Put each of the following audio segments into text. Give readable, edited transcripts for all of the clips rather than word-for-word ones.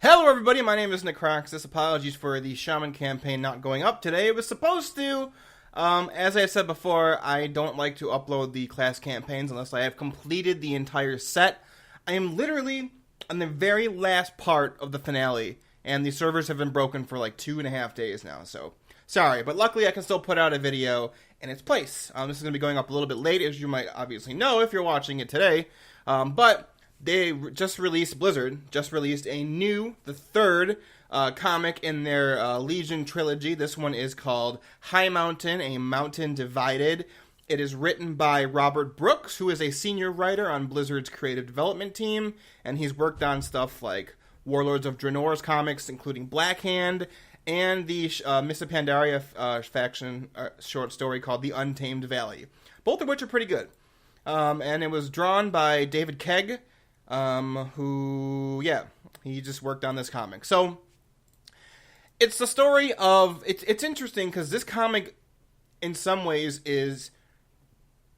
Hello everybody, my name is Necroxis. Apologies for the Shaman campaign not going up today. It was supposed to. As I said before, I don't like to upload the class campaigns unless I have completed the entire set. I am literally on the very last part of the finale, and the servers have been broken for like 2.5 days now, so sorry. But luckily I can still put out a video in its place. This is going to be going up a little bit late, as you might obviously know if you're watching it today. But Blizzard just released the third comic in their Legion trilogy. This one is called Highmountain, A Mountain Divided. It is written by Robert Brooks, who is a senior writer on Blizzard's creative development team, and he's worked on stuff like Warlords of Draenor's comics, including Blackhand, and the Mists of Pandaria faction short story called The Untamed Valley, both of which are pretty good. And it was drawn by David Kegg, he just worked on this comic. So, it's the story of, it's interesting because this comic, in some ways, is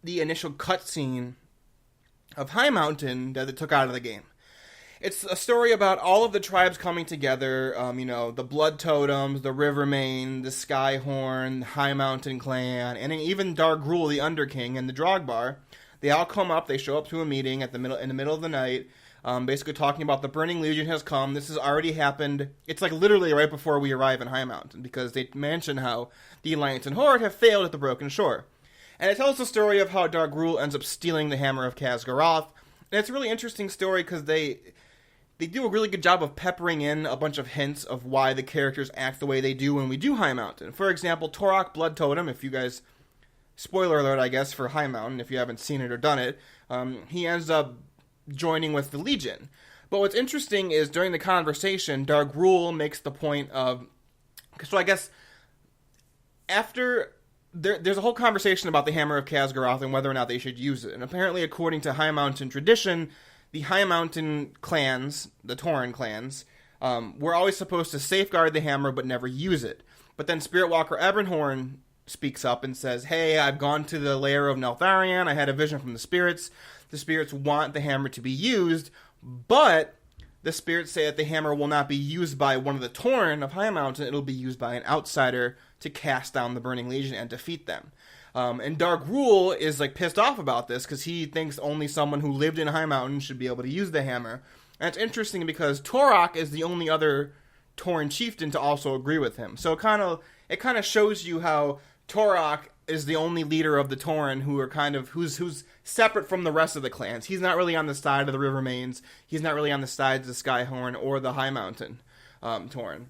the initial cutscene of Highmountain that they took out of the game. It's a story about all of the tribes coming together, the Blood Totems, the Rivermane, the Skyhorn, the Highmountain clan, and even Dargrul the Underking and the Drogbar. They all come up, they show up to a meeting in the middle of the night, basically talking about the Burning Legion has come. This has already happened. It's like literally right before we arrive in Highmountain, because they mention how the Alliance and Horde have failed at the Broken Shore. And it tells the story of how Dargrul ends up stealing the hammer of Khaz'goroth. And it's a really interesting story because they do a really good job of peppering in a bunch of hints of why the characters act the way they do when we do Highmountain. For example, Torok Blood Totem, if you guys... Spoiler alert, I guess, for Highmountain, if you haven't seen it or done it, he ends up joining with the Legion. But what's interesting is, during the conversation, Dargrul makes the point of... So I guess, after... There's a whole conversation about the Hammer of Khaz'goroth and whether or not they should use it. And apparently, according to Highmountain tradition, the Highmountain clans, the Tauren clans, were always supposed to safeguard the hammer but never use it. But then Spirit Walker Ebonhorn speaks up and says, hey, I've gone to the lair of Neltharion, I had a vision from the spirits. The spirits want the hammer to be used, but the spirits say that the hammer will not be used by one of the Tauren of Highmountain, it'll be used by an outsider to cast down the Burning Legion and defeat them. And Dargrul is like pissed off about this, because he thinks only someone who lived in Highmountain should be able to use the hammer. And it's interesting because Torok is the only other Tauren chieftain to also agree with him. So it kind of shows you how Torok is the only leader of the Tauren who are who's separate from the rest of the clans. He's not really on the side of the Rivermanes. He's not really on the side of the Skyhorn or the Highmountain Tauren.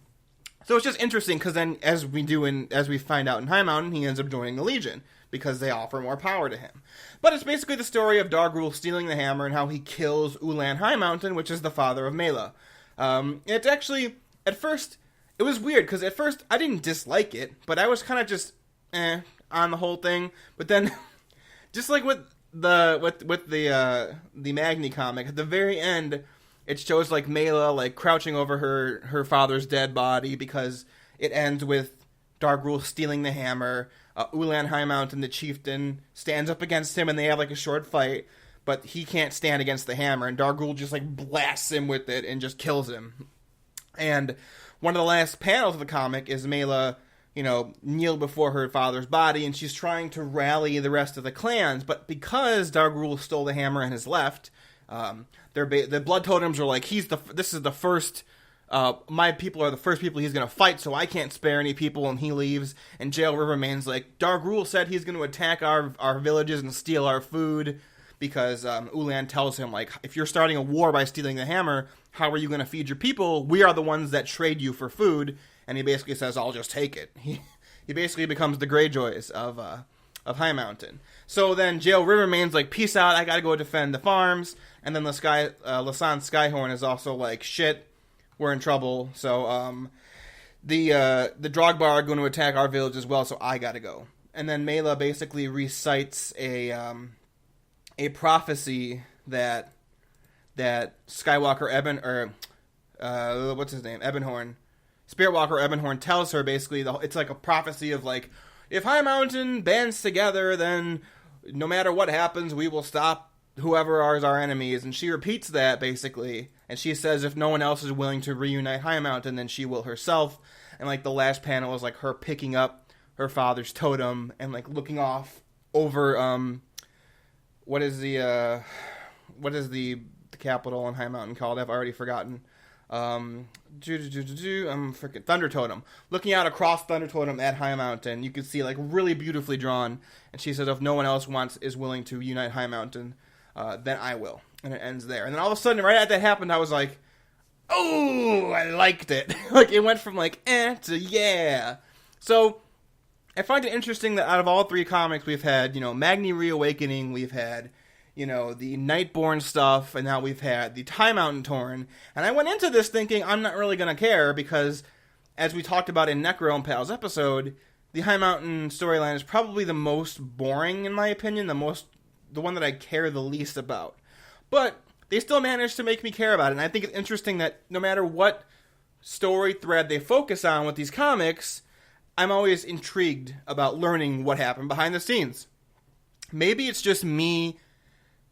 So it's just interesting because then, as we find out in Highmountain, he ends up joining the Legion because they offer more power to him. But it's basically the story of Dargrul stealing the hammer and how he kills Ulan Highmountain, which is the father of Mela. It's actually, at first, it was weird because at first I didn't dislike it, but I was kind of just on the whole thing. But then, just like with the Magni comic, at the very end, it shows like Mela like crouching over her father's dead body because it ends with Dargrul stealing the hammer. Ulan Highmountain, the chieftain, stands up against him and they have like a short fight, but he can't stand against the hammer, and Dargrul just like blasts him with it and just kills him. And one of the last panels of the comic is Mela, kneel before her father's body, and she's trying to rally the rest of the clans, but because Dargrul stole the hammer and has left, the Blood Totems are like, this is the first, my people are the first people he's going to fight, so I can't spare any people, and he leaves, and Jail Rivermane's like, Dargrul said he's going to attack our villages and steal our food, because Ulan tells him, like, if you're starting a war by stealing the hammer, how are you going to feed your people? We are the ones that trade you for food. And he basically says, I'll just take it. He basically becomes the Greyjoys of Highmountain. So then Jail Rivermane's like, peace out, I gotta go defend the farms. And then Lasan Skyhorn is also like, shit, we're in trouble. So the Drogbar are going to attack our village as well, so I gotta go. And then Mela basically recites a prophecy that Skywalker Ebonhorn, Spirit Walker Ebonhorn tells her basically, it's like a prophecy of like, if Highmountain bands together, then no matter what happens, we will stop whoever are our enemies, and she repeats that, basically, and she says if no one else is willing to reunite Highmountain, then she will herself, and, like, the last panel is, like, her picking up her father's totem, and, like, looking off over, what is the capital in Highmountain called? I've already forgotten. Freaking Thunder Totem. Looking out across Thunder Totem at Highmountain, you can see, like, really beautifully drawn, and she says if no one else is willing to unite Highmountain, then I will. And it ends there. And then all of a sudden, right after that happened, I was like, oh, I liked it. Like, it went from, like, to yeah. So, I find it interesting that out of all 3 comics, we've had, Magni Reawakening, we've had, the Nightborn stuff, and now we've had the Highmountain Tauren. And I went into this thinking I'm not really going to care, because, as we talked about in Necro and Pal's episode, the Highmountain storyline is probably the most boring, in my opinion, the one that I care the least about. But they still managed to make me care about it, and I think it's interesting that no matter what story thread they focus on with these comics, I'm always intrigued about learning what happened behind the scenes. Maybe it's just me,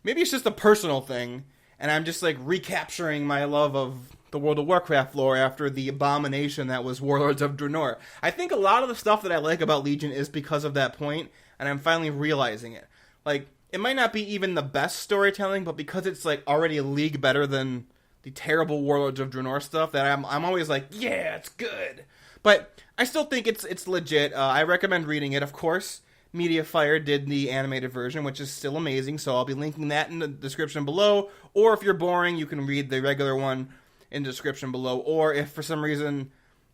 maybe it's just a personal thing, and I'm just, like, recapturing my love of the World of Warcraft lore after the abomination that was Warlords of Draenor. I think a lot of the stuff that I like about Legion is because of that point, and I'm finally realizing it. Like, it might not be even the best storytelling, but because it's, like, already a league better than the terrible Warlords of Draenor stuff, that I'm always like, yeah, it's good. But I still think it's legit. I recommend reading it, of course. Mediafire did the animated version, which is still amazing, so I'll be linking that in the description below. Or if you're boring, you can read the regular one in the description below. Or if for some reason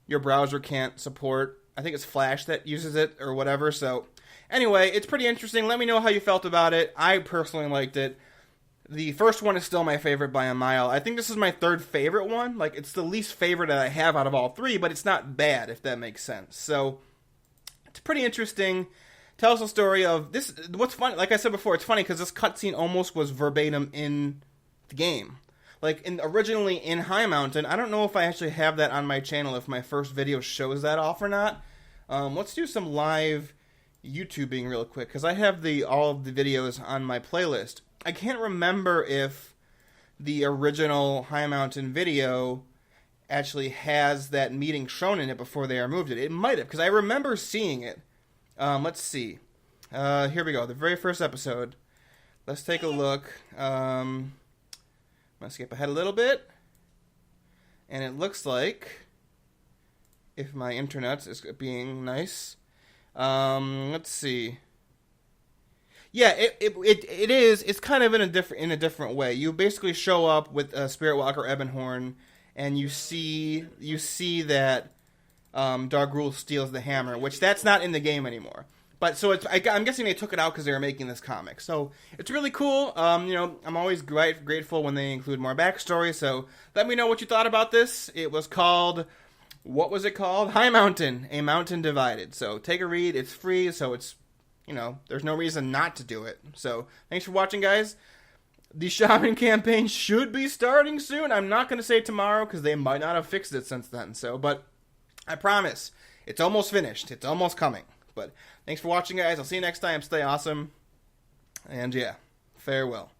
your browser can't support, I think it's Flash that uses it or whatever, so anyway, it's pretty interesting. Let me know how you felt about it. I personally liked it. The first one is still my favorite by a mile. I think this is my 3rd favorite one. Like, it's the least favorite that I have out of all 3, but it's not bad, if that makes sense. So, it's pretty interesting. Tells the story of this. What's funny, like I said before, it's funny because this cutscene almost was verbatim in the game. Like, originally in Highmountain, I don't know if I actually have that on my channel, if my first video shows that off or not. Let's do some live YouTubing real quick, because I have all of the videos on my playlist. I can't remember if the original Highmountain video actually has that meeting shown in it before they removed it. It might have, because I remember seeing it. Let's see. Here we go. The very first episode. Let's take a look. I'm going to skip ahead a little bit. And it looks like, if my internet is being nice, let's see. Yeah, it is. It's kind of in a different way. You basically show up with Spirit Walker Ebonhorn, and you see that Dargrul steals the hammer, which that's not in the game anymore. But so I'm guessing they took it out because they were making this comic. So it's really cool. I'm always grateful when they include more backstory. So let me know what you thought about this. It was called, what was it called? Highmountain, A Mountain Divided. So take a read. It's free, so it's, there's no reason not to do it. So thanks for watching, guys. The Shaman campaign should be starting soon. I'm not going to say tomorrow because they might not have fixed it since then. But I promise, it's almost finished. It's almost coming. But thanks for watching, guys. I'll see you next time. Stay awesome. And yeah, farewell.